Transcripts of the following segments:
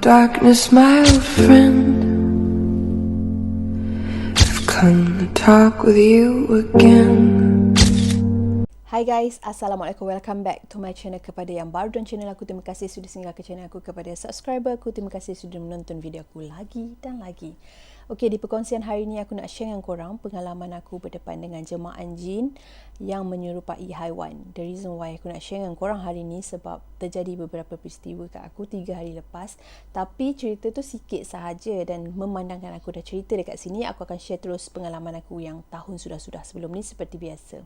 Darkness, my old friend, I've come to talk with you again. Hai guys, Assalamualaikum. Welcome back to my channel. Kepada yang baru dan channel aku, terima kasih sudah singgah ke channel aku. Kepada subscriber aku, terima kasih sudah menonton video aku lagi dan lagi. Okey, di perkongsian hari ni aku nak share dengan korang pengalaman aku berdepan dengan jemaah jin yang menyerupai haiwan. The reason why aku nak share dengan korang hari ni sebab terjadi beberapa peristiwa kat aku 3 hari lepas. Tapi cerita tu sikit sahaja dan memandangkan aku dah cerita dekat sini, aku akan share terus pengalaman aku yang tahun sudah-sudah sebelum ni seperti biasa.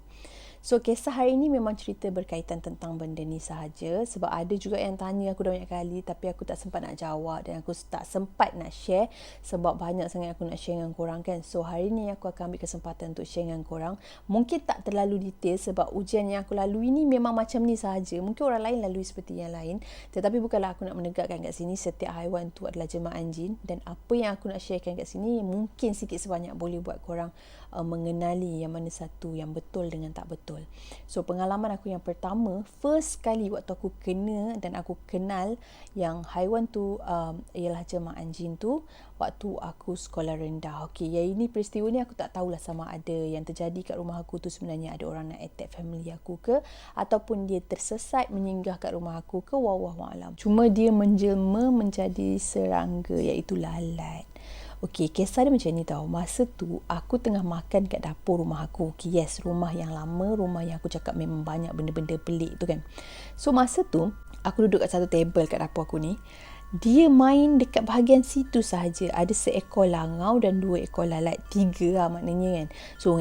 So, kisah hari ni memang cerita berkaitan tentang benda ni sahaja sebab ada juga yang tanya aku dah banyak kali tapi aku tak sempat nak jawab dan aku tak sempat nak share sebab banyak sangat aku nak share dengan korang kan. So, hari ni aku akan ambil kesempatan untuk share dengan korang. Mungkin tak terlalu detail sebab ujian yang aku lalui ni memang macam ni sahaja. Mungkin orang lain lalui seperti yang lain, tetapi bukanlah aku nak menegakkan kat sini setiap haiwan tu adalah jemaah jin, dan apa yang aku nak sharekan kat sini mungkin sikit sebanyak boleh buat korang mengenali yang mana satu yang betul dengan tak betul. So, pengalaman aku yang pertama, first kali waktu aku kena dan aku kenal yang haiwan tu ialah jemaah jin tu, waktu aku sekolah rendah. Okey, yang ini peristiwa ni aku tak tahulah sama ada yang terjadi kat rumah aku tu sebenarnya ada orang nak attack family aku ke, ataupun dia tersesat menyinggah kat rumah aku ke, wallahualam. Cuma dia menjelma menjadi serangga, iaitu lalat. Okey, kisah dia macam ni tau. Masa tu, aku tengah makan kat dapur rumah aku. Okey, yes, rumah yang lama, rumah yang aku cakap memang banyak benda-benda pelik tu kan. So, masa tu, aku duduk kat satu table kat dapur aku ni. Dia main dekat bahagian situ sahaja. Ada seekor langau dan 2 ekor lalat. 3 lah maknanya kan. So,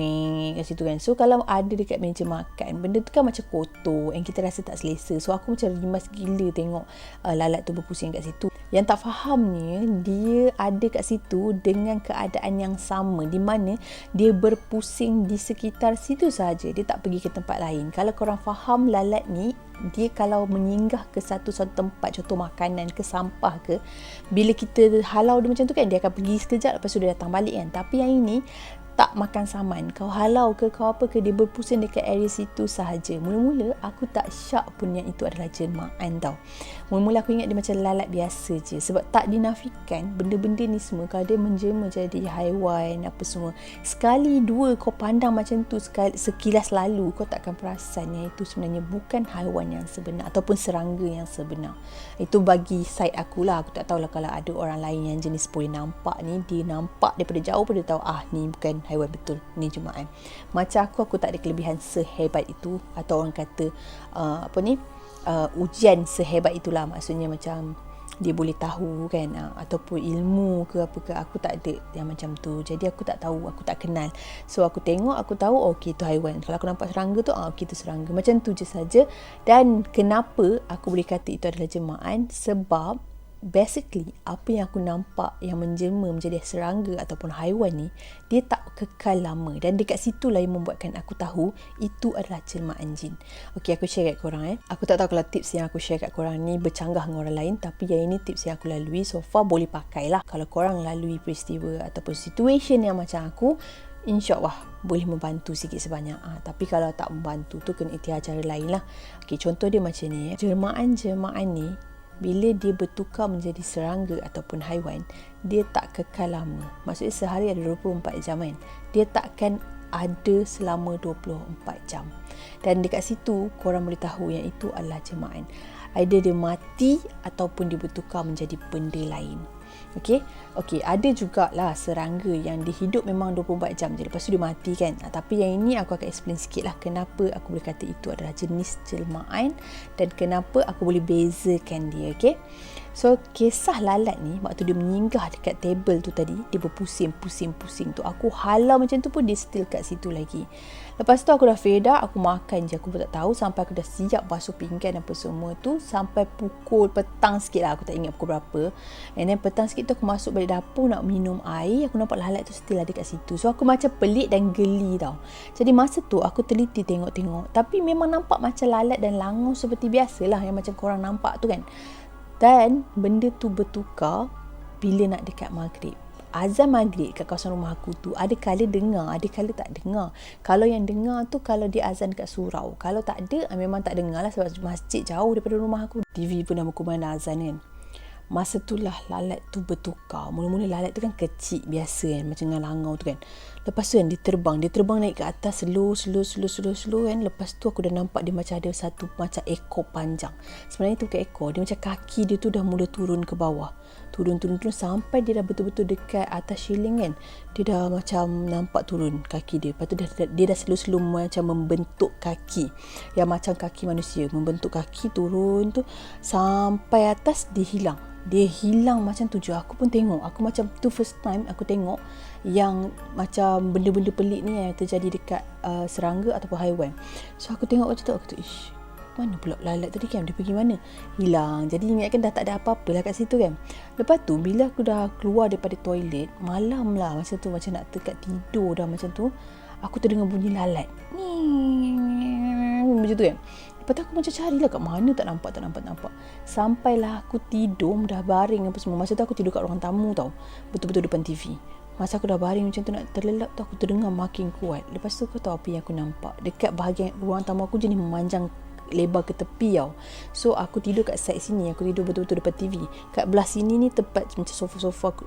kat situ kan. So, kalau ada dekat meja makan, benda tu kan macam kotor and kita rasa tak selesa. So, aku macam rimas gila tengok lalat tu berpusing kat situ. Yang tak fahamnya, dia ada kat situ dengan keadaan yang sama, di mana dia berpusing di sekitar situ sahaja. Dia tak pergi ke tempat lain. Kalau korang faham, lalat ni, dia kalau menyinggah ke satu tempat, contoh makanan ke sampah ke, bila kita halau dia macam tu kan, dia akan pergi sekejap lepas tu dia datang balik kan. Tapi yang ini tak makan saman. Kau halau ke, kau apa ke, dia berpusing dekat area situ sahaja. Mula-mula aku tak syak pun yang itu adalah jelmaan tau. Mula-mula aku ingat dia macam lalat biasa je. Sebab tak dinafikan benda-benda ni semua kalau dia menjelma jadi haiwan apa semua, sekali dua kau pandang macam tu sekilas lalu, kau takkan perasan yang itu sebenarnya bukan haiwan yang sebenar ataupun serangga yang sebenar. Itu bagi side aku lah. Aku tak tahulah kalau ada orang lain yang jenis boleh nampak ni, dia nampak daripada jauh pun dia tahu ni bukan haiwan betul, ni jemaah. Macam aku tak ada kelebihan sehebat itu, atau orang kata ujian sehebat itulah, maksudnya macam dia boleh tahu kan, ataupun ilmu ke apa ke, aku tak ada yang macam tu. Jadi aku tak tahu, aku tak kenal. So aku tengok, aku tahu okey tu haiwan. Kalau aku nampak serangga tu, okey tu serangga. Macam tu je saja. Dan kenapa aku boleh kata itu adalah jemaah? Sebab basically apa yang aku nampak yang menjelma menjadi serangga ataupun haiwan ni, dia tak kekal lama, dan dekat situlah yang membuatkan aku tahu itu adalah jelmaan jin. Okey, aku share kat korang Aku tak tahu kalau tips yang aku share kat korang ni bercanggah dengan orang lain, tapi yang ini tips yang aku lalui so far, boleh pakai lah. Kalau korang lalui peristiwa ataupun situation yang macam aku, InsyaAllah boleh membantu sikit sebanyak. Tapi kalau tak membantu tu kena ikhtiar cara lain lah. Okey, contoh dia macam ni. Jelmaan ni bila dia bertukar menjadi serangga ataupun haiwan, dia tak kekal lama. Maksudnya sehari ada 24 jam kan. Dia takkan ada selama 24 jam. Dan dekat situ korang boleh tahu yang itu adalah jemaah. Either dia mati ataupun dia bertukar menjadi benda lain. Okey, ada jugalah serangga yang dia hidup memang 24 jam je, lepas tu dia mati kan. Tapi yang ini aku akan explain sikit lah kenapa aku boleh kata itu adalah jenis jelmaan dan kenapa aku boleh bezakan dia. Okay, so kisah lalat ni, waktu dia menyinggah dekat table tu tadi, dia berpusing-pusing tu, aku halau macam tu pun dia still kat situ lagi. Lepas tu aku dah fed up, aku makan je, aku pun tak tahu sampai aku dah siap basuh pinggan apa semua tu, sampai pukul petang sikit lah, aku tak ingat pukul berapa. And then petang sikit tu aku masuk balik dapur nak minum air, aku nampak lalat tu still ada kat situ. So aku macam pelik dan geli tau. Jadi masa tu aku teliti tengok-tengok, tapi memang nampak macam lalat dan langau seperti biasalah yang macam korang nampak tu kan. Dan benda tu bertukar bila nak dekat maghrib. Azan maghrib kat kawasan rumah aku tu, ada kala dengar, ada kala tak dengar. Kalau yang dengar tu kalau dia azan kat surau. Kalau tak ada, memang tak dengar lah sebab masjid jauh daripada rumah aku. TV pun dah berkumandang azan kan. Masa tu lah lalat tu bertukar. Mula-mula lalat tu kan kecil biasa kan, macam dengan langau tu kan. Lepas tu kan dia terbang naik ke atas slow kan. Lepas tu aku dah nampak dia macam ada satu macam ekor panjang. Sebenarnya tu bukan ekor, dia macam kaki dia tu dah mula turun ke bawah. Turun sampai dia dah betul-betul dekat atas shieling kan. Dia dah macam nampak turun kaki dia. Lepas tu dia dah slow macam membentuk kaki yang macam kaki manusia. Membentuk kaki turun tu sampai atas, dia hilang macam tu je. Aku pun tengok, aku macam tu first time aku tengok yang macam benda-benda pelik ni yang terjadi dekat serangga ataupun haiwan. So aku tengok macam tu, aku tu mana pula lalat tadi kan, dia pergi mana, hilang. Jadi ingatkan dah tak ada apa-apa lah kat situ kan. Lepas tu bila aku dah keluar daripada toilet, malam lah macam tu, macam nak dekat tidur dah macam tu, aku terdengar bunyi lalat macam tu kan. Lepas tu aku macam carilah kat mana, tak nampak. Sampailah aku tidur, dah baring apa semua. Masa tu aku tidur kat ruang tamu tau, betul-betul depan TV. Masa aku dah baring macam tu nak terlelap tu, aku terdengar makin kuat. Lepas tu kau tahu apa yang aku nampak? Dekat bahagian ruang tamu aku jenis memanjang lebar ke tepi tau. So aku tidur kat side sini, aku tidur betul-betul depan TV. Kat belah sini ni tempat macam sofa-sofa,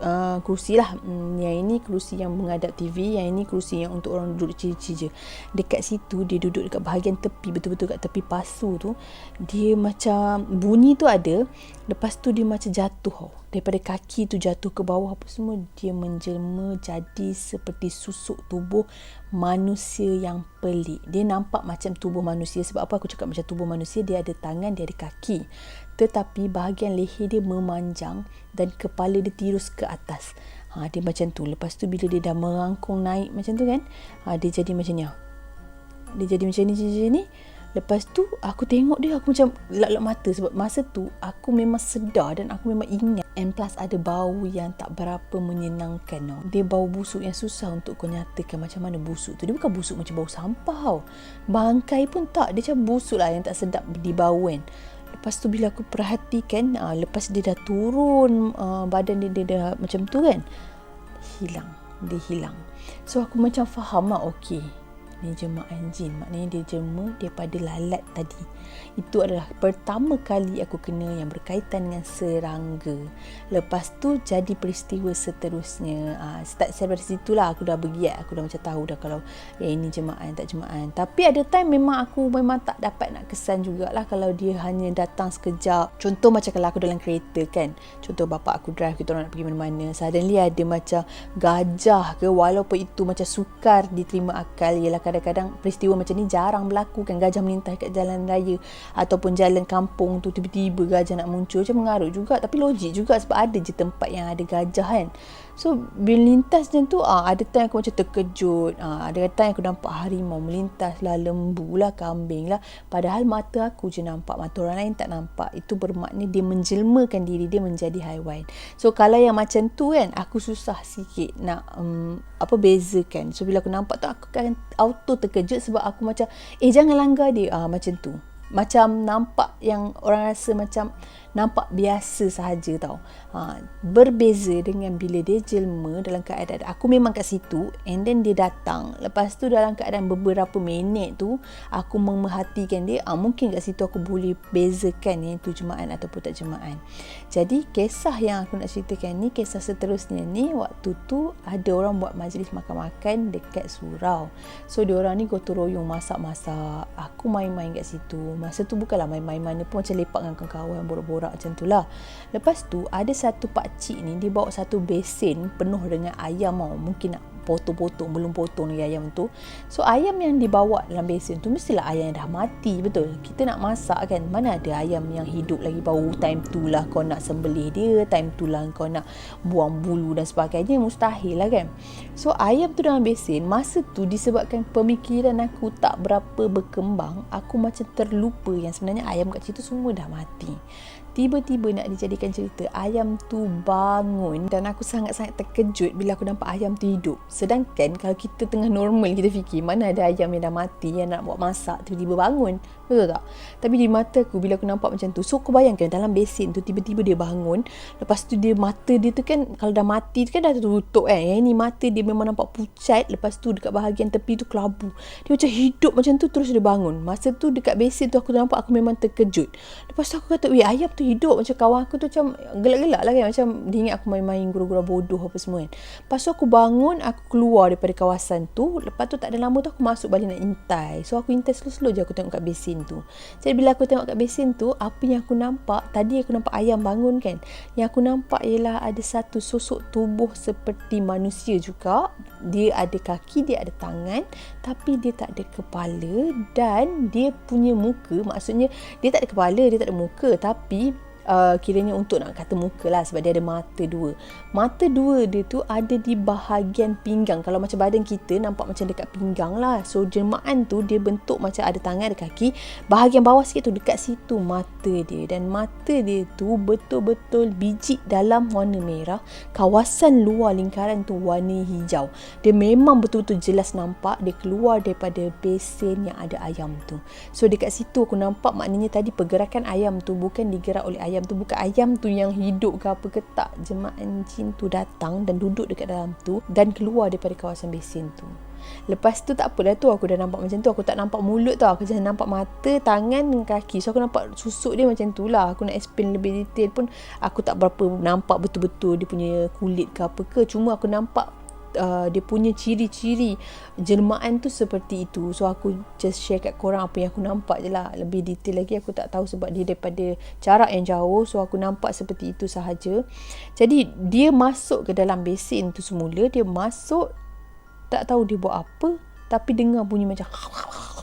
kerusi lah. Yang ini kerusi yang menghadap TV, yang ini kerusi yang untuk orang duduk chill-chill je. Dekat situ dia duduk dekat bahagian tepi, betul-betul kat tepi pasu tu. Dia macam bunyi tu ada, lepas tu dia macam jatuh tau. Daripada kaki tu jatuh ke bawah apa semua, dia menjelma jadi seperti susuk tubuh manusia yang pelik. Dia nampak macam tubuh manusia. Sebab apa aku cakap macam tubuh manusia? Dia ada tangan, dia ada kaki, tetapi bahagian leher dia memanjang dan kepala dia tirus ke atas. Dia macam tu. Lepas tu bila dia dah merangkung naik macam tu kan, dia jadi macam ni. Dia jadi macam ni. Lepas tu aku tengok dia, aku macam lap-lap mata. Sebab masa tu aku memang sedar dan aku memang ingat. And plus ada bau yang tak berapa menyenangkan tau. Dia bau busuk yang susah untuk kau nyatakan macam mana busuk tu. Dia bukan busuk macam bau sampah tau. Bangkai pun tak. Dia macam busuk lah yang tak sedap dibau kan. Lepas tu bila aku perhatikan, lepas dia dah turun, badan dia dah macam tu kan, dia hilang. So aku macam faham lah, okey, ni jelmaan jin. Maknanya dia jelma daripada lalat tadi. Itu adalah pertama kali aku kena yang berkaitan dengan serangga. Lepas tu jadi peristiwa seterusnya. Start dari situlah aku dah bergiat. Aku dah macam tahu dah kalau ini jelmaan tak jelmaan. Tapi ada time memang aku memang tak dapat nak kesan jugalah kalau dia hanya datang sekejap. Contoh macam kalau aku dalam kereta kan, contoh bapak aku drive, kita orang nak pergi mana-mana, suddenly ada macam gajah ke, walaupun itu macam sukar diterima akal. Ialah kadang-kadang peristiwa macam ni jarang berlaku kan, gajah melintas kat jalan raya ataupun jalan kampung tu, tiba-tiba gajah nak muncul. Macam mengarut juga, tapi logik juga sebab ada je tempat yang ada gajah kan. So bila lintas macam tu, ada time aku macam terkejut. Ada time aku nampak harimau melintas lah, lembu lah, kambing lah, padahal mata aku je nampak, mata orang lain tak nampak. Itu bermakna dia menjelmakan diri dia menjadi haiwan. So kalau yang macam tu kan, aku susah sikit nak bezakan. So bila aku nampak tu, aku akan auto terkejut sebab aku macam jangan langgar dia. Macam tu. Macam nampak yang orang rasa macam nampak biasa sahaja tau. Berbeza dengan bila dia jelma dalam keadaan aku memang kat situ, and then dia datang. Lepas tu dalam keadaan beberapa minit tu aku memerhatikan dia, mungkin kat situ aku boleh bezakan yang itu jelmaan ataupun tak jelmaan. Jadi kisah yang aku nak ceritakan ni, kisah seterusnya ni, waktu tu ada orang buat majlis makan-makan dekat surau. So diorang ni gotong royong masak-masak. Aku main-main kat situ. Masa tu bukanlah main-main mana pun, macam lepak dengan kawan-kawan, borak-borak macam tu lah. Lepas tu ada satu pakcik ni, dia bawa satu besen penuh dengan ayam tau. Mungkin nak potong-potong, belum potong lagi ayam tu. So ayam yang dibawa dalam besen tu mestilah ayam yang dah mati, betul? Kita nak masak kan, mana ada ayam yang hidup lagi. Baru time tu lah kau nak sembelih dia, time tu lah kau nak buang bulu dan sebagainya. Mustahil lah kan. So ayam tu dalam besen, masa tu disebabkan pemikiran aku tak berapa berkembang, aku macam terlupa yang sebenarnya ayam kat situ semua dah mati. Tiba-tiba nak dijadikan cerita, ayam tu bangun dan aku sangat-sangat terkejut bila aku nampak ayam tu hidup. Sedangkan kalau kita tengah normal, kita fikir mana ada ayam yang dah mati yang nak buat masak tiba-tiba bangun, betul tak? Tapi di mata aku bila aku nampak macam tu, so kau bayangkan dalam besen tu tiba-tiba dia bangun. Lepas tu dia, mata dia tu kan kalau dah mati tu kan dah tutup kan, yang ni mata dia memang nampak pucat. Lepas tu dekat bahagian tepi tu kelabu. Dia macam hidup macam tu, terus dia bangun. Masa tu dekat besen tu aku nampak, aku memang terkejut. Lepas tu aku kata, ayam tu hidup. Macam kawan aku tu macam gelak-gelak lah kan. Macam dia ingat aku main-main gurau-gurau bodoh apa semua kan. Lepas tu aku bangun, aku keluar daripada kawasan tu. Lepas tu tak ada lama tu aku masuk balik nak intai. So aku intai slow-slow je aku tengok kat besin tu. Jadi bila aku tengok kat besin tu, apa yang aku nampak, tadi aku nampak ayam bangun kan. Yang aku nampak ialah ada satu sosok tubuh seperti manusia juga. Dia ada kaki, dia ada tangan, tapi dia tak ada kepala dan dia punya muka, maksudnya dia tak ada kepala, dia tak ada muka, tapi kiranya untuk nak kata muka lah, sebab dia ada mata dua. Mata dua dia tu ada di bahagian pinggang. Kalau macam badan kita nampak macam dekat pinggang lah. So jelmaan tu dia bentuk macam ada tangan, ada kaki. Bahagian bawah sikit tu, dekat situ mata dia. Dan mata dia tu betul-betul biji dalam warna merah. Kawasan luar lingkaran tu warna hijau. Dia memang betul-betul jelas nampak dia keluar daripada besen yang ada ayam tu. So dekat situ aku nampak, maknanya tadi pergerakan ayam tu bukan digerak oleh ayam tu, bukan ayam tu yang hidup ke apa ke tak. Jemaah jin tu datang dan duduk dekat dalam tu dan keluar daripada kawasan besen tu. Lepas tu tak apa dah tu, aku dah nampak macam tu. Aku tak nampak mulut tau, aku just nampak mata, tangan dan kaki. So aku nampak susuk dia macam tu lah. Aku nak explain lebih detail pun aku tak berapa nampak betul-betul dia punya kulit ke apa ke. Cuma aku nampak dia punya ciri-ciri jelmaan tu seperti itu. So aku just share kat korang apa yang aku nampak je lah. Lebih detail lagi aku tak tahu sebab dia daripada jarak yang jauh. So aku nampak seperti itu sahaja. Jadi dia masuk ke dalam besin tu semula. Dia masuk, tak tahu dia buat apa, tapi dengar bunyi macam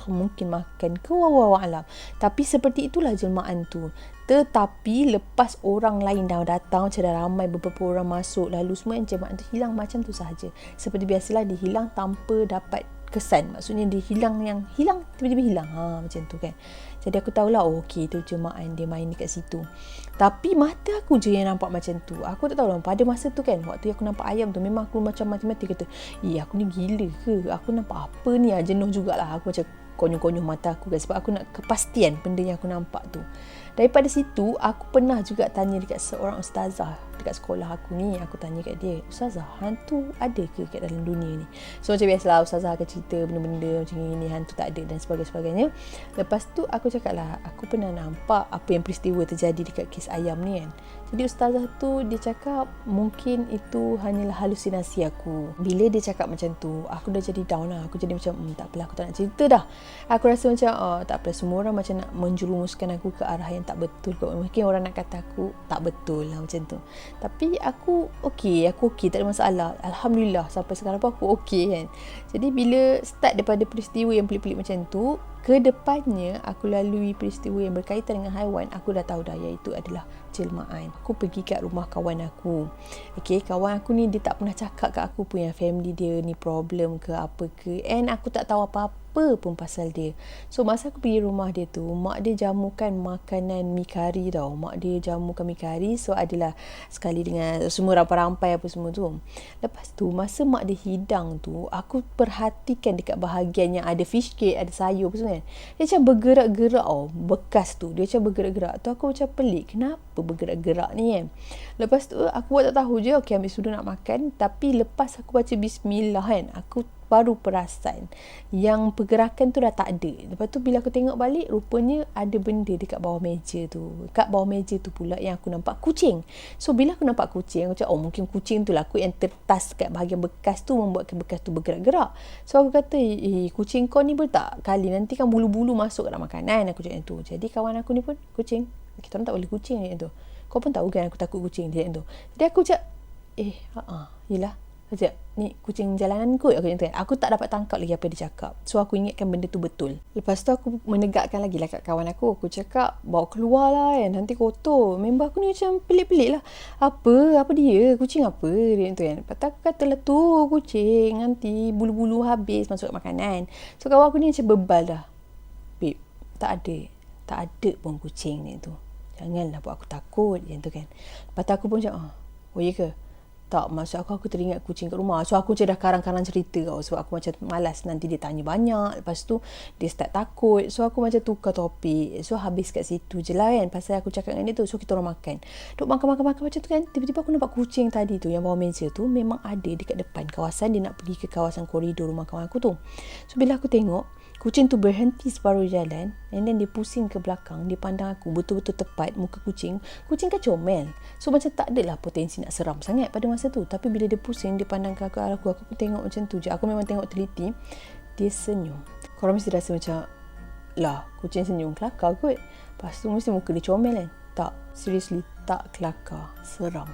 mungkin makan ke wallahualam. Tapi seperti itulah jelmaan tu. Tetapi lepas orang lain dah datang, macam dah ramai beberapa orang masuk, lalu semua jelmaan tu hilang macam tu sahaja. Seperti biasalah dia hilang tanpa dapat kesan. Maksudnya dia hilang, yang hilang tiba-tiba hilang. Macam tu kan. Jadi aku tahulah, okey tu jemaah dia main dekat situ. Tapi mata aku je yang nampak macam tu. Aku tak tahu lah, pada masa tu kan, waktu aku nampak ayam tu, memang aku macam mati-mati kata, aku ni gila ke? Aku nampak apa ni? Jenuh jugalah. Aku macam konyol-konyol mata aku kan, sebab aku nak kepastian benda yang aku nampak tu. Daripada situ, aku pernah juga tanya dekat seorang ustazah dekat sekolah aku ni. Aku tanya kat dia, ustazah, hantu ada ke kat dalam dunia ni? So macam biasalah ustazah akan cerita benda-benda macam ni, hantu tak ada dan sebagainya. Lepas tu aku cakap lah, aku pernah nampak apa yang peristiwa terjadi dekat kes ayam ni kan. Jadi ustazah tu dia cakap mungkin itu hanyalah halusinasi aku. Bila dia cakap macam tu, aku dah jadi down lah. Aku jadi macam tak apalah, aku tak nak cerita dah. Aku rasa macam tak apa, semua orang macam nak menjerumuskan aku ke arah yang tak betul. Mungkin orang nak kata aku tak betul lah macam tu. Tapi aku okey, tak ada masalah. Alhamdulillah sampai sekarang pun aku okey kan. Jadi bila start daripada peristiwa yang pelik-pelik macam tu, ke depannya aku lalui peristiwa yang berkaitan dengan haiwan, aku dah tahu dah iaitu adalah jelmaan. Aku pergi kat rumah kawan aku. Okay, kawan aku ni dia tak pernah cakap kat aku pun yang family dia ni problem ke apa ke. And aku tak tahu apa-apa pun pasal dia. So masa aku pergi rumah dia tu, mak dia jamukan makanan mi kari tau. Mak dia jamukan mi kari. So adalah sekali dengan semua rampai-rampai apa semua tu. Lepas tu masa mak dia hidang tu, aku perhatikan dekat bahagian yang ada fish cake, ada sayur apa semua kan. Dia macam bergerak-gerak bekas tu. Dia macam bergerak-gerak tu. Aku macam pelik, kenapa bergerak-gerak ni kan. Lepas tu aku buat tak tahu je. Okay, ambil sudu nak makan. Tapi lepas aku baca bismillah kan, aku baru perasan yang pergerakan tu dah tak ada. Lepas tu bila aku tengok balik, rupanya ada benda dekat bawah meja tu. Kat bawah meja tu pula yang aku nampak kucing. So bila aku nampak kucing, aku cakap mungkin kucing tu lah aku yang tertas kat bahagian bekas tu, membuatkan bekas tu bergerak-gerak. So aku kata, kucing kau ni boleh tak kali nanti kan bulu-bulu masuk kat dalam makanan, aku cakap tu. Jadi kawan aku ni pun kucing, kita orang tak boleh kucing ni tu. Kau pun tahu kan aku takut kucing dia tu. Jadi aku cakap yelah, macam ni kucing jalanan kot, aku cakap. Aku tak dapat tangkap lagi apa dia cakap. So aku ingatkan benda tu betul. Lepas tu aku menegakkan lagi lah kat kawan aku. Aku cakap bawa keluar lah kan, nanti kotor. Member aku ni macam pelik-pelik lah. Apa dia, kucing apa dia tu kan. Lepas tu aku kata lah tu kucing, nanti bulu-bulu habis masuk kat makanan. So kawan aku ni macam bebal dah. Babe, tak ada pun kucing ni tu. Janganlah buat aku takut macam tu kan. Lepas tu aku pun macam ya ke? Tak, maksud aku teringat kucing kat rumah. So aku macam dah karang-karang cerita tau. Sebab aku macam malas nanti dia tanya banyak. Lepas tu dia start takut. So aku macam tukar topik. So habis kat situ je lah kan. Pasal aku cakap dengan dia tu. So kita orang makan. Duk makan macam tu kan. Tiba-tiba aku nampak kucing tadi tu yang bawah meja tu memang ada dekat depan kawasan. Dia nak pergi ke kawasan koridor rumah kawan aku tu. So bila aku tengok, Kucing tu berhenti separuh jalan and then dia pusing ke belakang. Dia pandang aku betul-betul tepat muka kucing. Kucing kan comel. So macam tak adalah potensi nak seram sangat pada masa tu. Tapi bila dia pusing, dia pandang ke arah aku. Aku tengok macam tu je. Aku memang tengok teliti. Dia senyum. Korang mesti rasa macam, lah kucing senyum kelakar kot. Lepas tu mesti muka dia comel kan. Tak. Seriously tak kelakar. Seram.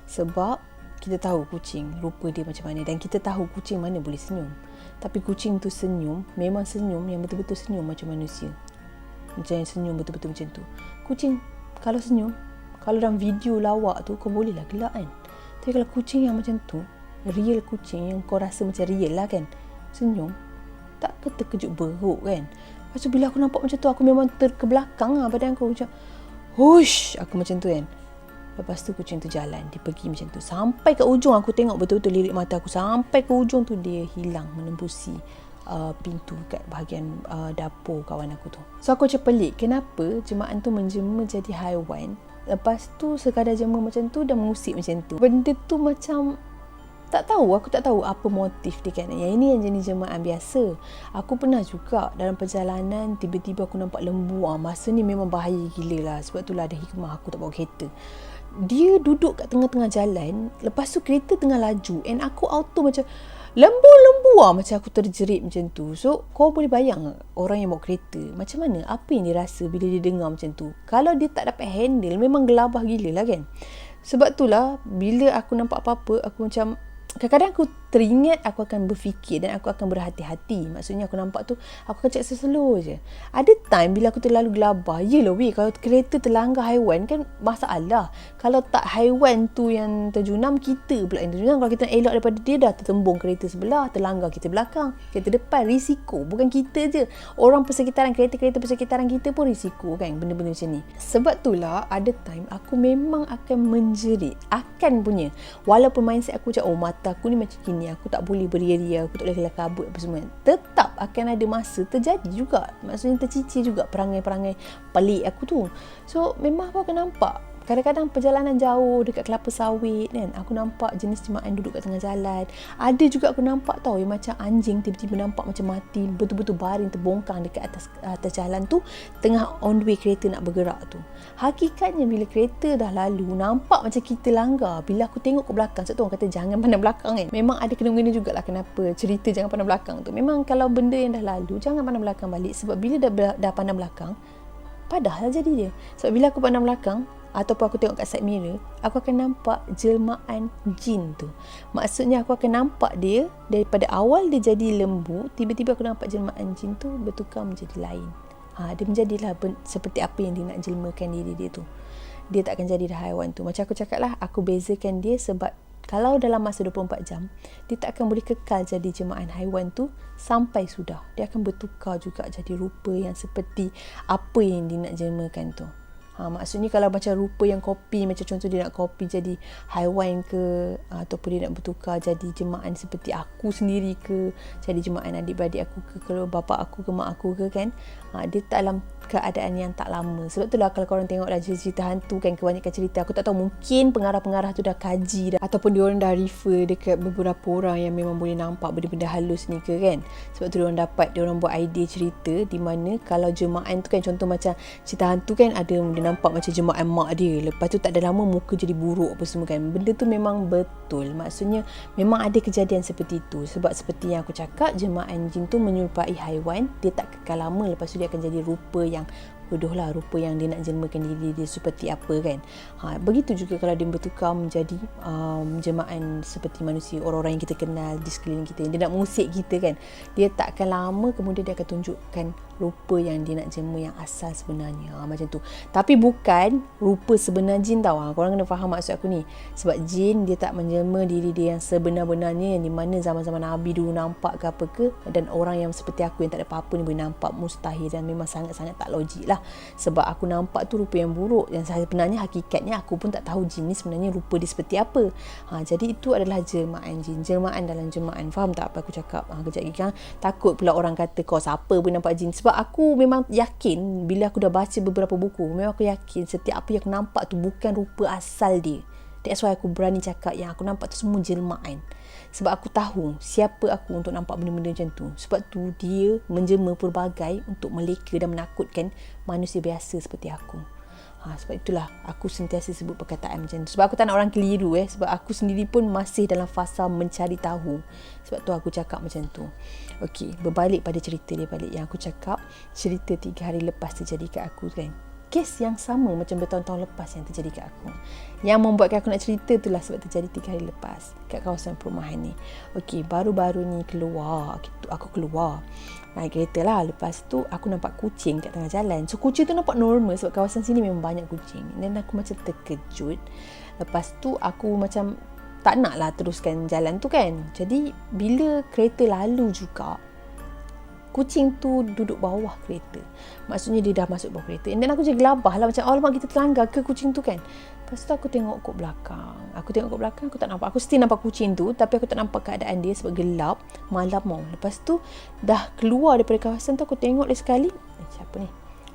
Sebab kita tahu kucing rupa dia macam mana. Dan kita tahu kucing mana boleh senyum. Tapi kucing tu senyum, memang senyum yang betul-betul senyum macam manusia. Macam yang senyum betul-betul macam tu. Kucing kalau senyum, kalau dalam video lawak tu kau bolehlah gelak kan. Tapi kalau kucing yang macam tu, real kucing yang kau rasa macam real lah kan, senyum, tak ke terkejut beruk kan. Lepas tu bila aku nampak macam tu, aku memang terkebelakang lah badan aku macam, hush, aku macam tu kan. Lepas tu kucing tu jalan. Dia pergi macam tu. Sampai ke ujung aku tengok betul-betul lirik mata aku. Sampai ke ujung tu dia hilang menembusi pintu kat bahagian dapur kawan aku tu. So aku macam pelik. Kenapa jemaah tu menjelma jadi haiwan. Lepas tu sekadar jelma macam tu dah mengusik macam tu. Benda tu macam tak tahu. Aku tak tahu apa motif dia kan. Yang ini yang jenis jemaah biasa. Aku pernah juga dalam perjalanan tiba-tiba aku nampak lembu. Masa ni memang bahaya gila lah. Sebab tu lah ada hikmah aku tak bawa kereta. Dia duduk kat tengah-tengah jalan. Lepas tu kereta tengah laju. And aku auto macam lembu macam aku terjerit macam tu. So kau boleh bayang orang yang bawa kereta macam mana, apa yang dia rasa bila dia dengar macam tu. Kalau dia tak dapat handle, memang gelabah gila lah kan. Sebab tu lah bila aku nampak apa-apa, aku macam kadang-kadang aku teringat, aku akan berfikir dan aku akan berhati-hati. Maksudnya aku nampak tu, aku akan cakap slow je. Ada time bila aku terlalu gelabah. Yelah weh, kalau kereta terlanggar haiwan kan masalah. Kalau tak haiwan tu yang terjunam, kita pula yang terjunam. Kalau kita nak elak daripada dia, dah tertembung kereta sebelah, terlanggar kita belakang, kereta depan. Risiko. Bukan kita je. Orang persekitaran, kereta-kereta persekitaran kita pun risiko kan, benda-benda macam ni. Sebab itulah ada time aku memang akan menjerit. Akan punya. Walaupun mindset aku macam, oh mata aku ni macam gini, aku tak boleh beria-ria, aku tak boleh keluar kabut apa semua. Tetap akan ada masa terjadi juga. Maksudnya tercicir juga perangai-perangai pelik aku tu. So memang aku akan nampak. Kadang-kadang perjalanan jauh dekat kelapa sawit kan, aku nampak jenis jemaah duduk kat tengah jalan. Ada juga aku nampak tau yang macam anjing tiba-tiba nampak macam mati, betul-betul baring terbongkang dekat atas jalan tu, tengah on the way kereta nak bergerak tu. Hakikatnya bila kereta dah lalu, nampak macam kita langgar. Bila aku tengok ke belakang, sebab tu orang kata jangan pandang belakang kan. Memang ada kena-mengena jugalah kenapa cerita jangan pandang belakang tu. Memang kalau benda yang dah lalu, jangan pandang belakang balik. Sebab bila dah pandang belakang, padahal jadi dia. Sebab bila aku pandang belakang, ataupun aku tengok kat side mirror, aku akan nampak jelmaan jin tu. Maksudnya aku akan nampak dia daripada awal dia jadi lembu, tiba-tiba aku nampak jelmaan jin tu bertukar menjadi lain. Dia menjadilah seperti apa yang dia nak jelmakan diri dia tu. Dia tak akan jadi dah haiwan tu. Macam aku cakap lah, aku bezakan dia sebab kalau dalam masa 24 jam, dia tak akan boleh kekal jadi jemaah haiwan tu sampai sudah. Dia akan bertukar juga jadi rupa yang seperti apa yang dia nak jelmakan tu. Maksudnya kalau macam rupa yang kopi, macam contoh dia nak kopi jadi haiwan ke, ataupun dia nak bertukar jadi jemaah seperti aku sendiri ke, jadi jemaah adik-beradik aku ke, kalau bapa aku ke mak aku ke kan, dia tak dalam keadaan yang tak lama. Sebab itulah kalau korang tengoklah cerita hantu kan, kebanyakan cerita, aku tak tahu mungkin pengarah-pengarah tu dah kaji dah, ataupun diorang dah refer dekat beberapa orang yang memang boleh nampak benda-benda halus ni ke kan. Sebab tu diorang buat idea cerita di mana kalau jemaah tu kan, contoh macam cerita hantu kan, ada dia nampak macam jemaah mak dia, lepas tu tak ada lama muka jadi buruk apa semua kan. Benda tu memang betul. Maksudnya memang ada kejadian seperti itu. Sebab seperti yang aku cakap, jemaah jin tu menyerupai haiwan, dia tak kekal lama, lepas tu dia akan jadi rupa yang bodoh lah, rupa yang dia nak jelmakan diri dia seperti apa kan. Begitu juga kalau dia bertukar menjadi jemaah seperti manusia, orang-orang yang kita kenal di sekeliling kita, dia nak mengusik kita kan, dia tak akan lama kemudian dia akan tunjukkan rupa yang dia nak jelma yang asal sebenarnya. Macam tu. Tapi bukan rupa sebenar jin tau. Korang kena faham maksud aku ni. Sebab jin dia tak menjelma diri dia yang sebenar-benarnya, yang di mana zaman-zaman Nabi dulu nampak ke apa ke, dan orang yang seperti aku yang tak ada apa-apa ni boleh nampak, mustahil dan memang sangat-sangat tak logik lah. Sebab aku nampak tu rupa yang buruk, yang sebenarnya hakikatnya aku pun tak tahu jin ni sebenarnya rupa dia seperti apa. Jadi itu adalah jelmaan jin, jelmaan dalam jelmaan. Faham tak apa aku cakap? Kejap lagi kan takut pula orang kata kau siapa pun nampak jin. Sebab aku memang yakin, bila aku dah baca beberapa buku, memang aku yakin setiap apa yang aku nampak tu bukan rupa asal dia. That's why aku berani cakap yang aku nampak tu semua jelmaan. Sebab aku tahu siapa aku untuk nampak benda-benda macam tu. Sebab tu dia menjelma pelbagai untuk meleka dan menakutkan manusia biasa seperti aku. Sebab itulah aku sentiasa sebut perkataan macam tu. Sebab aku tak nak orang keliru sebab aku sendiri pun masih dalam fasa mencari tahu. Sebab tu aku cakap macam tu. Okey, berbalik pada cerita dia balik yang aku cakap, cerita 3 hari lepas terjadi kat aku kan. Kes yang sama macam bertahun-tahun lepas yang terjadi kat aku. Yang membuatkan aku nak cerita itulah sebab terjadi 3 hari lepas kat kawasan perumahan ni. Okey, baru-baru ni aku keluar naik kereta lah. Lepas tu aku nampak kucing kat tengah jalan. So kucing tu nampak normal sebab kawasan sini memang banyak kucing. Dan aku macam terkejut. Lepas tu aku macam tak nak lah teruskan jalan tu kan. Jadi bila kereta lalu juga, kucing tu duduk bawah kereta. Maksudnya dia dah masuk bawah kereta. And then aku je gelabah lah macam, alamak kita terlanggar ke kucing tu kan. Lepas tu aku tengok kat belakang. Aku tak nampak. Aku still nampak kucing tu tapi aku tak nampak keadaan dia sebab gelap. Malam mau. Lepas tu dah keluar daripada kawasan tu, aku tengok lagi sekali. Siapa ni?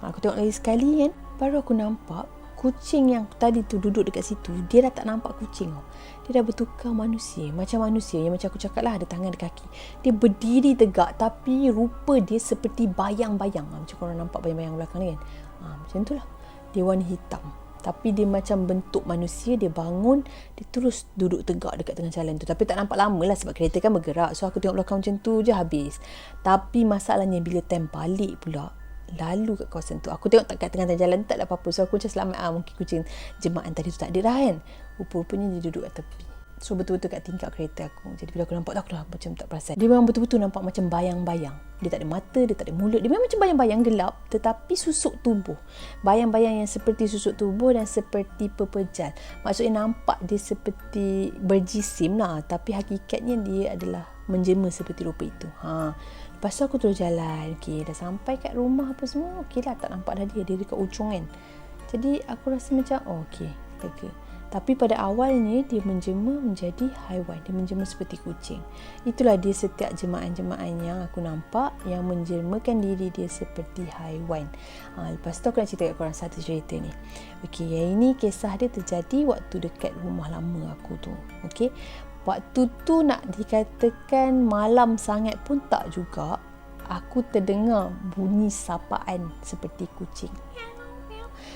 Aku tengok lagi sekali kan. Baru aku nampak kucing yang tadi tu duduk dekat situ, dia dah tak nampak kucing. Dia dah bertukar manusia. Macam manusia yang macam aku cakap lah, ada tangan, ada kaki. Dia berdiri tegak tapi rupa dia seperti bayang-bayang. Macam korang nampak bayang-bayang belakang ni kan. Macam tu lah. Dia warna hitam. Tapi dia macam bentuk manusia. Dia bangun, dia terus duduk tegak dekat tengah jalan tu. Tapi tak nampak lama lah sebab kereta kan bergerak. So aku tengok belakang macam tu je habis. Tapi masalahnya bila time balik pula, lalu kat kawasan tu, aku tengok kat tengah jalan tak ada apa-apa. So aku macam selamat, mungkin kucing jemaah tadi tu tak ada dah kan. Rupa-rupanya dia duduk kat tepi. So betul-betul kat tingkap kereta aku. Jadi bila aku nampak tu, aku dah macam tak perasan. Dia memang betul-betul nampak macam bayang-bayang. Dia tak ada mata, dia tak ada mulut. Dia memang macam bayang-bayang gelap tetapi susuk tubuh. Bayang-bayang yang seperti susuk tubuh dan seperti pepejal. Maksudnya nampak dia seperti berjisim lah, tapi hakikatnya dia adalah menjelma seperti rupa itu. Lepas tu aku terus jalan. Okay, dah sampai kat rumah apa semua. Okay lah, tak nampak dah dia. Dia dekat ujung kan. Jadi aku rasa macam, okay, lega. Tapi pada awalnya dia menjelma menjadi haiwan. Dia menjelma seperti kucing. Itulah dia setiap jemaah-jemaah yang aku nampak yang menjelmakan diri dia seperti haiwan. Lepas tu aku nak cerita kat korang satu cerita ni. Okay, yang ini kisah dia terjadi waktu dekat rumah lama aku tu. Okay. Waktu tu nak dikatakan malam sangat pun tak juga. Aku terdengar bunyi sapaan seperti kucing.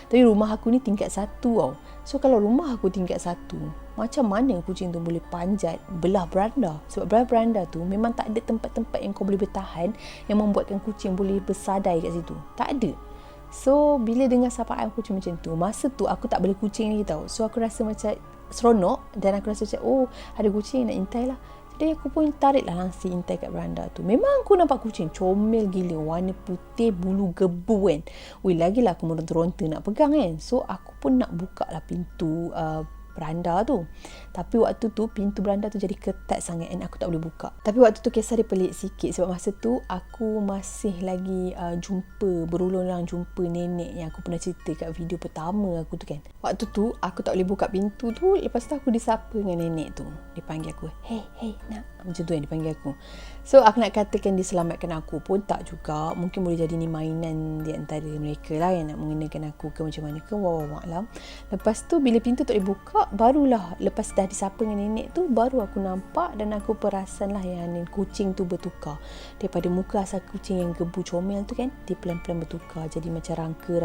Tapi rumah aku ni tingkat 1 tau. So kalau rumah aku tingkat 1, macam mana kucing tu boleh panjat belah beranda? Sebab belah beranda tu memang tak ada tempat-tempat yang kau boleh bertahan yang membuatkan kucing boleh bersadai kat situ. Tak ada. So bila dengar sapaan kucing macam tu, masa tu aku tak boleh kucing lagi tau. So aku rasa macam seronok dan aku rasa macam ada kucing nak intai lah. Jadi aku pun tarik lah langsir intai kat beranda tu. Memang aku nampak kucing comel gila, warna putih, bulu gebu kan. Lagilah aku meronta-ronta nak pegang kan. So aku pun nak buka lah pintu beranda tu. Tapi waktu tu pintu beranda tu jadi ketat sangat dan aku tak boleh buka. Tapi waktu tu kisah dia pelik sikit sebab masa tu aku masih lagi berulang-ulang jumpa nenek yang aku pernah cerita kat video pertama aku tu kan. Waktu tu aku tak boleh buka pintu tu. Lepas tu aku disapa dengan nenek tu. Dia panggil aku, hey nak. Macam tu yang dia panggil aku. So aku nak katakan dia selamatkan aku pun tak juga. Mungkin boleh jadi ni mainan di antara mereka lah yang nak mengenakan aku ke macam mana ke, wallahualam. Lepas tu bila pintu tak boleh buka, barulah lepas dah disapa dengan nenek tu, baru aku nampak dan aku perasan lah yang kucing tu bertukar. Daripada muka asal kucing yang gebu comel tu kan, dia pelan-pelan bertukar jadi macam rangka.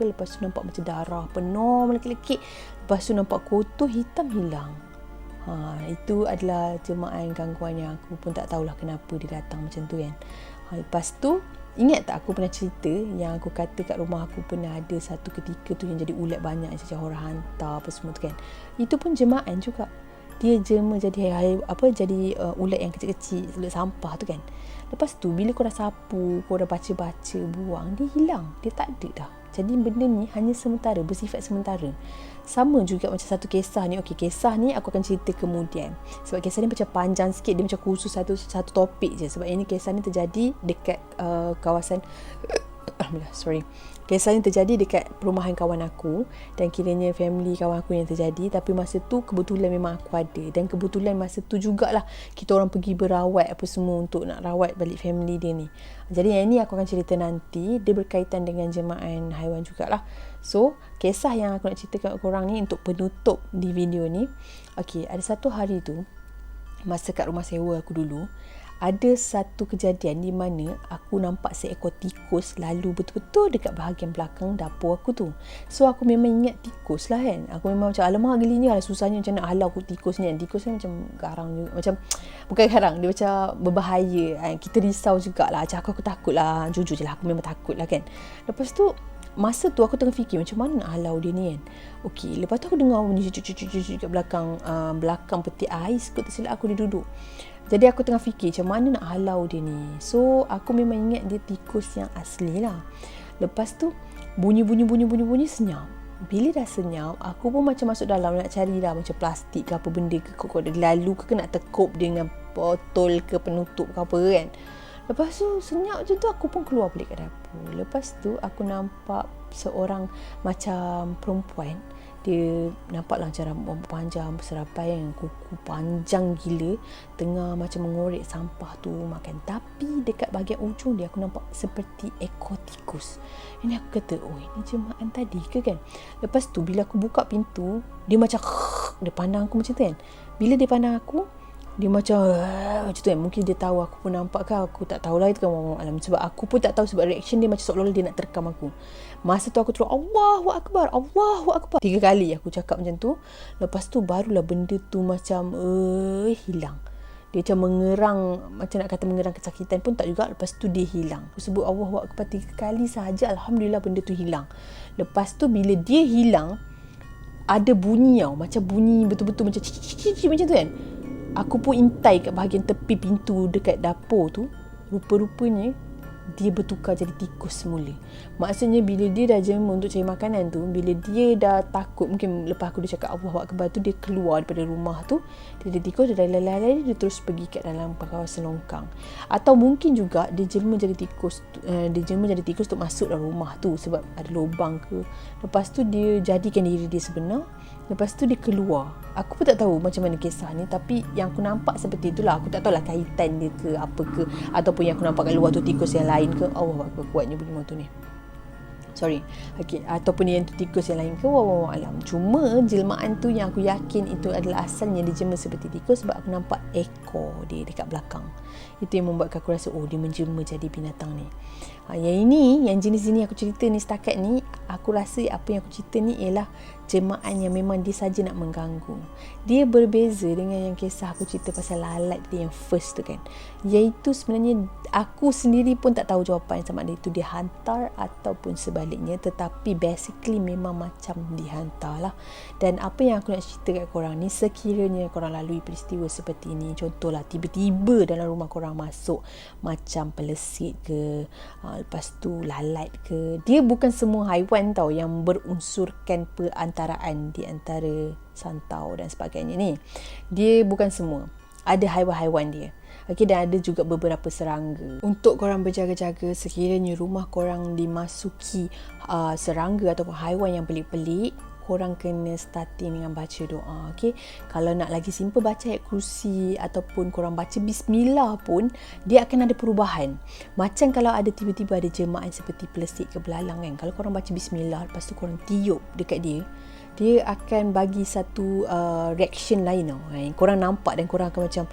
Lepas tu nampak macam darah penuh melekit-lekit. Lepas tu nampak kotor hitam hilang. Itu adalah jemaah gangguan yang aku pun tak tahulah kenapa dia datang macam tu kan. Lepas tu ingat tak aku pernah cerita yang aku kata kat rumah aku pernah ada satu ketika tu yang jadi ulat banyak macam orang hantar apa semua tu kan. Itu pun jemaah juga. Dia jelma jadi ulat yang kecil-kecil, ulat sampah tu kan. Lepas tu bila kau dah sapu, kau dah baca-baca buang, dia hilang. Dia tak ada dah. Jadi benda ni hanya sementara, bersifat sementara. Sama juga macam satu kisah ni. Okey, kisah ni aku akan cerita kemudian. Sebab kisah ni macam panjang sikit, dia macam khusus satu topik je. Sebab ini kisah ni terjadi dekat kawasan Alhamdulillah, sorry. Kisah ni terjadi dekat perumahan kawan aku dan kiranya family kawan aku yang terjadi, tapi masa tu kebetulan memang aku ada dan kebetulan masa tu jugalah kita orang pergi berawat apa semua untuk nak rawat balik family dia ni. Jadi yang ni aku akan cerita nanti, dia berkaitan dengan jemaah haiwan jugalah. So, kisah yang aku nak ceritakan kat korang ni untuk penutup di video ni. Okey, ada satu hari tu masa kat rumah sewa aku dulu, ada satu kejadian di mana aku nampak seekor tikus lalu betul-betul dekat bahagian belakang dapur aku tu. So aku memang ingat tikus lah kan. Aku memang macam alamak gelinya lah, susahnya macam nak halau tikus ni kan. Tikus ni macam garang juga. Macam bukan garang, dia macam berbahaya kan. Kita risau jugalah. Macam aku takut lah. Jujur je lah, aku memang takut lah kan. Lepas tu masa tu aku tengah fikir macam mana nak halau dia ni kan. Okey, lepas tu aku dengar bunyi cucuk-cucuk kat belakang peti ais kot, tersilap aku dia duduk. Jadi aku tengah fikir macam mana nak halau dia ni. So aku memang ingat dia tikus yang asli lah. Lepas tu bunyi senyap. Bila dah senyap, aku pun macam masuk dalam nak cari lah macam plastik ke apa benda ke, kok dia lalu ke nak tekuk dengan botol ke penutup ke apa kan. Lepas tu senyap macam tu, aku pun keluar balik kat dapur. Lepas tu aku nampak seorang macam perempuan. Dia nampaklah macam rambut panjang, berserapai yang kuku panjang gila, tengah macam mengorek sampah tu makan. Tapi dekat bahagian ujung dia aku nampak seperti ekor tikus. Ini aku kata, oh ini jemaah tadi ke kan. Lepas tu bila aku buka pintu, dia macam dia pandang aku macam tu kan. Bila dia pandang aku, dia macam tu kan. Mungkin dia tahu aku pun nampak ke, aku tak tahulah, itu kan alam. Sebab aku pun tak tahu, sebab reaction dia macam seolah-olah dia nak terkam aku. Masa tu aku terus Allahu Akbar, Allahu Akbar 3 kali aku cakap macam tu. Lepas tu barulah benda tu macam hilang. Dia macam mengerang, macam nak kata mengerang kesakitan pun tak juga. Lepas tu dia hilang. Aku sebut Allahu Akbar 3 kali sahaja, alhamdulillah benda tu hilang. Lepas tu bila dia hilang, ada bunyi tau, macam bunyi betul-betul macam cik macam tu kan. Aku pun intai kat bahagian tepi pintu dekat dapur tu. Rupa-rupanya dia bertukar jadi tikus semula. Maksudnya bila dia dah jemur untuk cari makanan tu, bila dia dah takut, mungkin lepas aku dia cakap Allahu Akbar tu, dia keluar daripada rumah tu. Dia ada tikus, dia lari-lari, dia terus pergi kat dalam kawasan longkang. Atau mungkin juga dia jelma jadi tikus, untuk masuk dalam rumah tu sebab ada lubang ke. Lepas tu dia jadikan diri dia sebenar. Lepas tu dia keluar. Aku pun tak tahu macam mana kisah ni, tapi yang aku nampak seperti itulah. Aku tak tahulah kaitan dia ke apa ke, ataupun yang aku nampak kat luar tu tikus yang lain ke. Allah Akbar, kuatnya bunyi motor ni. Sorry. Okay. Ataupun yang tu tikus yang lain ke, wallahu alam. Cuma jelmaan tu yang aku yakin itu adalah asalnya dia jelma seperti tikus, sebab aku nampak ekor dia dekat belakang. Itu yang membuatkan aku rasa, oh dia menjelma jadi binatang ni. Yang jenis ini aku cerita ni setakat ni, aku rasa apa yang aku cerita ni ialah jemaah yang memang dia saja nak mengganggu. Dia berbeza dengan yang kisah aku cerita pasal lalat dia yang first tu kan. Iaitu sebenarnya aku sendiri pun tak tahu jawapan sama ada itu dia hantar ataupun sebaliknya, tetapi basically memang macam dihantar lah. Dan apa yang aku nak cerita kat korang ni, sekiranya korang lalui peristiwa seperti ini, contohlah tiba-tiba dalam rumah korang masuk macam pelesit ke, lepas tu lalat ke. Dia bukan semua haiwan tau yang berunsurkan perantaraan di antara santau dan sebagainya ni. Dia bukan semua. Ada haiwan-haiwan dia. Okey, dan ada juga beberapa serangga. Untuk korang berjaga-jaga sekiranya rumah korang dimasuki serangga ataupun haiwan yang pelik-pelik, korang kena starting dengan baca doa. Okay? Kalau nak lagi simple, baca ayat kursi ataupun korang baca bismillah pun, dia akan ada perubahan. Macam kalau ada tiba-tiba ada jemaah seperti pelesit ke belalang kan, kalau korang baca bismillah, lepas tu korang tiup dekat dia akan bagi satu reaction lain tau. Korang nampak dan korang akan macam,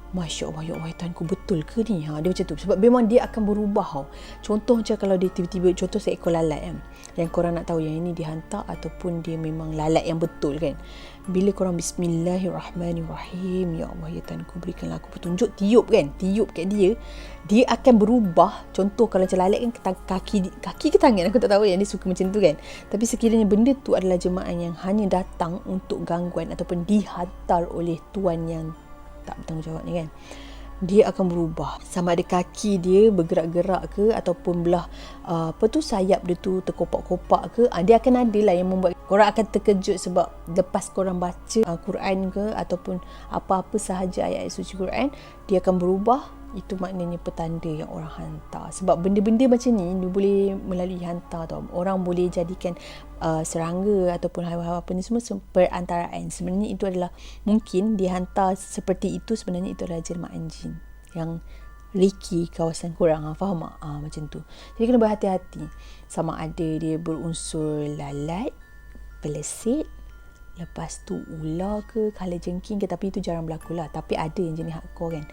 Masya Allah, ya Allah, Tuhanku, betul ke ni? Dia macam tu. Sebab memang dia akan berubah tau. Contoh macam kalau dia tiba-tiba, contoh seekor lalat kan, yang korang nak tahu yang ini dihantar ataupun dia memang lalat yang betul kan. Bila korang Bismillahirrahmanirrahim, ya Allah, ya Tuhanku, berikanlah aku petunjuk, tiup kan, tiup kat dia akan berubah. Contoh kalau macam lalat kan, kaki ke tangan, aku tak tahu yang dia suka macam tu kan. Tapi sekiranya benda tu adalah jemaah yang hanya datang untuk gangguan ataupun dihantar oleh Tuan yang tak bertanggungjawab ni kan, dia akan berubah. Sama ada kaki dia bergerak-gerak ke, ataupun belah sayap dia tu terkopak-kopak ke, dia akan ada lah yang membuat korang akan terkejut. Sebab lepas korang baca Quran ke ataupun apa-apa sahaja ayat suci Quran, dia akan berubah Itu maknanya petanda yang orang hantar. Sebab benda-benda macam ni dia boleh melalui hantar tau. Orang boleh jadikan serangga ataupun haiwan-haiwan apa ni semua perantaraan. Sebenarnya itu adalah, mungkin dia hantar seperti itu, sebenarnya itu adalah jelmaan jin yang riki kawasan korang. Faham tak? Macam tu. Jadi kena berhati-hati. Sama ada dia berunsur lalat, pelesit, lepas tu ular ke, kalajengking ke, tapi itu jarang berlaku lah. Tapi ada yang jenis hardcore kan.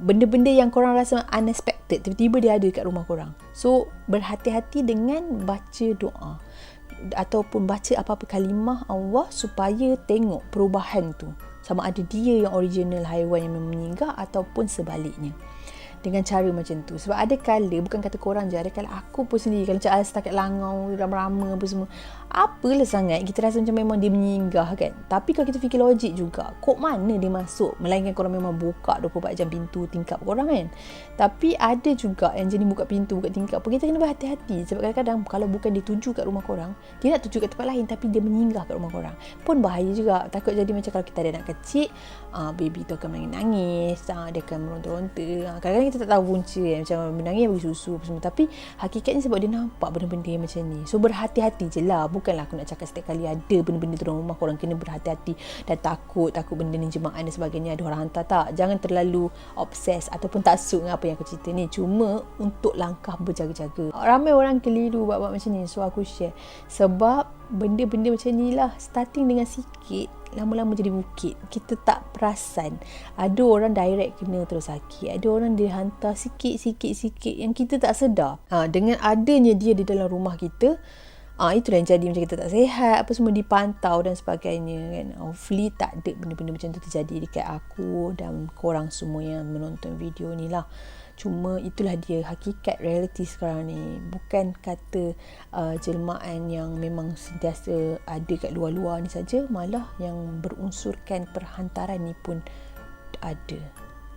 Benda-benda yang korang rasa unexpected, tiba-tiba dia ada kat rumah korang. So berhati-hati dengan baca doa ataupun baca apa-apa kalimah Allah supaya tengok perubahan tu, sama ada dia yang original haiwan yang meninggal ataupun sebaliknya, dengan cara macam tu. Sebab ada kala, bukan kata korang je, ada kala aku pun sendiri, kalau macam setakat langau, rama-rama apa semua, apalah sangat kita rasa macam memang dia menyinggah kan. Tapi kalau kita fikir logik juga, kok mana dia masuk, melainkan korang memang buka 24 jam pintu tingkap korang kan. Tapi ada juga yang jenis buka pintu, buka tingkap pun, kita kena berhati-hati. Sebab kadang-kadang kalau bukan dia tuju kat rumah korang, dia nak tuju kat tempat lain, tapi dia menyinggah kat rumah korang, pun bahaya juga. Takut jadi macam kalau kita ada anak kecil, baby tu akan menangis, dia akan meronta-ronta. Kadang-kadang kita tak tahu punca kan, macam menangis bagi susu apa semua, tapi hakikatnya sebab dia nampak benda-benda yang macam ni. So berhati-hati je lah. Bukanlah aku nak cakap setiap kali ada benda-benda tu dalam rumah korang kena berhati-hati dan takut benda ni jemaah dan sebagainya, ada orang hantar. Tak, jangan terlalu obses ataupun taksub dengan apa yang aku cerita ni. Cuma untuk langkah berjaga-jaga. Ramai orang keliru buat macam ni, so aku share. Sebab benda-benda macam ni lah, starting dengan sikit, lama-lama jadi bukit. Kita tak perasan. Ada orang direct kena terus sakit, ada orang dia hantar sikit-sikit yang kita tak sedar. Dengan adanya dia di dalam rumah kita, itulah yang jadi macam kita tak sihat, apa semua dipantau dan sebagainya kan. Hopefully tak ada benda-benda macam tu terjadi dekat aku dan korang semua yang menonton video ni lah. Cuma itulah dia hakikat realiti sekarang ni. Bukan kata jelmaan yang memang sentiasa ada kat luar-luar ni saja, malah yang berunsurkan perhantaran ni pun ada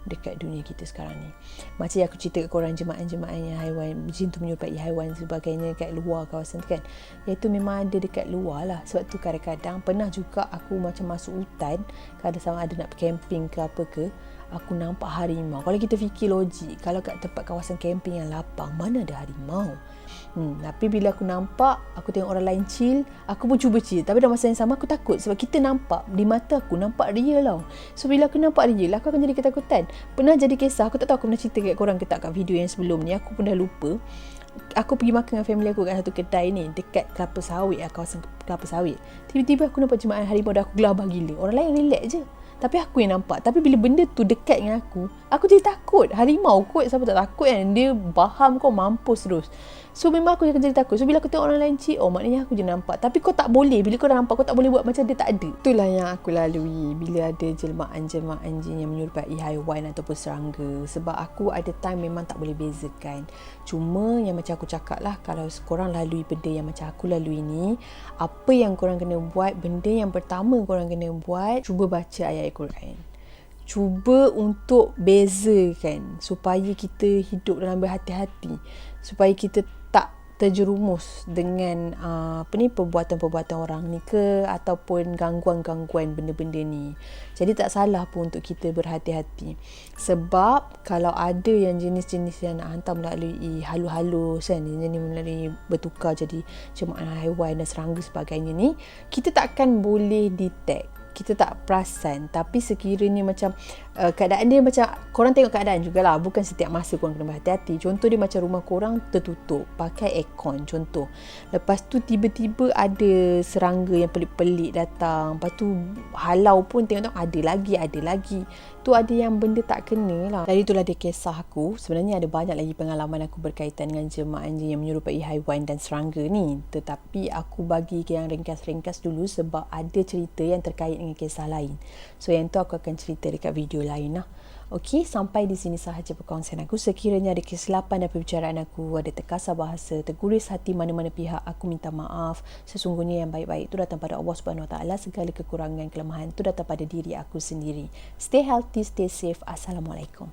dekat dunia kita sekarang ni. Macam yang aku cerita kat korang, jemaah-jemaah yang haiwan jin tu menyerupai haiwan sebagainya kat luar kawasan tu kan, iaitu memang ada dekat luar lah. Sebab tu kadang-kadang pernah juga aku macam masuk hutan, kadang sama ada nak camping ke apa ke, aku nampak harimau. Kalau kita fikir logik, kalau kat tempat kawasan camping yang lapang, mana ada harimau? Tapi bila aku nampak, aku tengok orang lain chill, aku pun cuba chill. Tapi dalam masa yang sama aku takut, sebab kita nampak, di mata aku nampak real tau. So bila aku nampak real, aku akan jadi ketakutan. Pernah jadi kisah, aku tak tahu aku pernah cerita kat korang ke tak kat video yang sebelum ni, aku pun dah lupa. Aku pergi makan dengan family aku kat satu kedai ni dekat Kelapa Sawit, kawasan Kelapa Sawit. Tiba-tiba aku nampak jemaah harimau dah aku gelabah gila. Orang lain relax je, tapi aku yang nampak. Tapi bila benda tu dekat dengan aku jadi takut. Harimau kot, siapa tak takut kan? Dia baham kau mampus terus. So memang aku akan jadi takut. So bila aku tengok orang lain cheat, maknanya aku je nampak. Tapi kau tak boleh, bila kau dah nampak, kau tak boleh buat macam dia tak ada. Itulah yang aku lalui bila ada jelmaan-jelmaan jin yang menyerupai haiwan ataupun serangga. Sebab aku ada time memang tak boleh bezakan. Cuma yang macam aku cakap lah, kalau korang lalui benda yang macam aku lalui ni, apa yang korang kena buat, benda yang pertama korang kena buat, cuba baca ayat Al-Quran. Cuba untuk bezakan supaya kita hidup dalam berhati-hati, supaya kita tak terjerumus dengan perbuatan-perbuatan orang ni ke, ataupun gangguan-gangguan benda-benda ni. Jadi tak salah pun untuk kita berhati-hati. Sebab kalau ada yang jenis-jenis yang nak hantar melalui halus-halus kan, yang melalui bertukar jadi jemaah haiwan dan serangga sebagainya ni, kita takkan boleh detect, kita tak perasan. Tapi sekiranya macam keadaan dia macam, korang tengok keadaan jugalah, bukan setiap masa korang kena berhati-hati. Contoh dia macam rumah korang tertutup pakai aircon contoh, lepas tu tiba-tiba ada serangga yang pelik-pelik datang, lepas tu halau pun tengok ada lagi tu, ada yang benda tak kena lah. Jadi itulah dia kisah aku. Sebenarnya ada banyak lagi pengalaman aku berkaitan dengan jemaah yang menyerupai haiwan dan serangga ni, tetapi aku bagi yang ringkas-ringkas dulu sebab ada cerita yang terkait dengan kisah lain. So yang tu aku akan cerita dekat video lain lah. Okey, sampai di sini sahaja perkongsian aku. Sekiranya ada kesilapan dan perbicaraan aku, ada terkasar bahasa, terguris hati mana-mana pihak, aku minta maaf. Sesungguhnya yang baik-baik itu datang pada Allah Subhanahu Wa Taala. Segala kekurangan, kelemahan itu datang pada diri aku sendiri. Stay healthy, stay safe. Assalamualaikum.